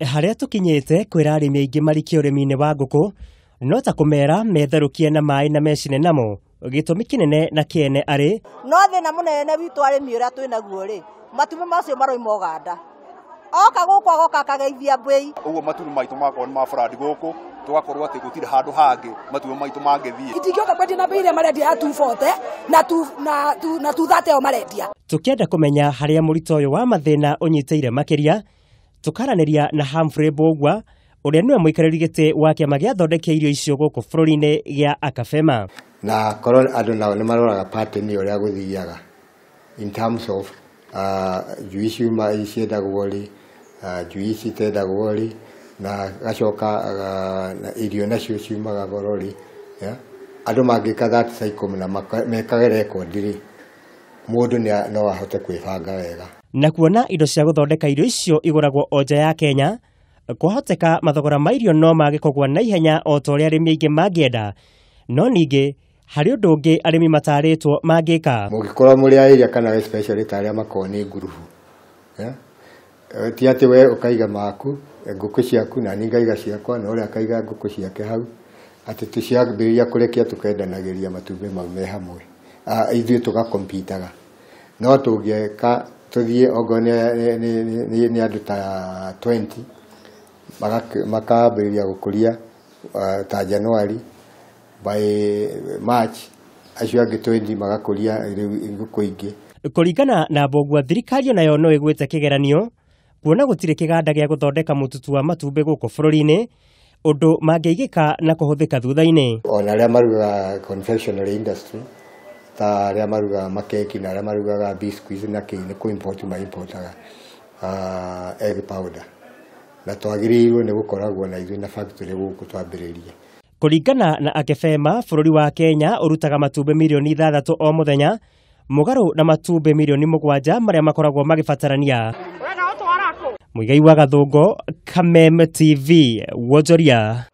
Haria tukinyete kwira arimi aingi mariki urimi-ini wa nguku no ta kumera metherukie na mai na mecine namo gitumi kinene na kiene ari no thina munene witu arimi uria twinaguo ri matume macio maroima Uganda oka guku agoka akageithia mbei uguo matume maitu makwa ni mafuradi guku tugakorwo ati gutire handu hangi matume maitu mangethie itingioka kwendi na mbei marendia ya 240 na 230 marendia tukienda kumenya haria murito uyu wa mathina unyiteire makiria tukaraniria na Humphrey Mbugua uria niwe muikariri giti wa kiama gia thondeke irio icio guku bururi-ini gia Akafema na korona andu nao ni maroraga pattern uria guthiaga in terms of juici ma iciendagwo ri juici tendagwo ri na gacoka irio nacio ciumaga goro ri andu mangika that cycle na mekage record ri mundu no ahote kwibanga wega na kuona indo cia guthondeka irio icio iguragwo onja ya Kenya kwahoteka mathogora ma irio no mage kugwa na ihenya o ta uria arimi aingi mangienda no ningi hari undu ungi arimi mataritwo mangika mugikorwo muri area kana especially ta aria makoni ngurubu ti ati we ukaiga maku nguku ciaku na ni ngaiga ciakwa na uria akaiga nguku ciake hau ati tuciambiria kurekia tukendanagiria matumbi mau me hamwe ithuĩ tugakompitaga no tũngĩka tũthiĩ ogo nĩ andũ ta 20 makambĩrĩria gũkũria ta January by March acio angĩ 20 magakũria ngũkũ ingĩ. Kũringana na Mbugua, thirikari nayo no ĩgwĩte kĩgeranio kuona gũtirĩ kĩganda gĩa gũthondeka mũtutu wa matumbĩ gũkũ bũrũri-inĩ ũndũ mangĩigĩka na kũhũthĩka thutha-inĩ. Ona arĩa marugaga confectionery industry ta arĩa marugaga makeki na arĩa marugaga biscuits na kĩĩ nĩ kũ-import ma-importaga egg powder na twagĩrĩirwo nĩ gũkoragwo na ithuĩ na factory gũkũ twambĩrĩria. Kũringana na Akafema, bũrũri wa Kenya ũrutaga matumbĩ milioni 6 o mũthenya mũgarũ na matumbĩ milioni 7 marĩa makoragwo magĩbatarania. Muigai wa Gathũngo, Kameme TV, Wonjoria.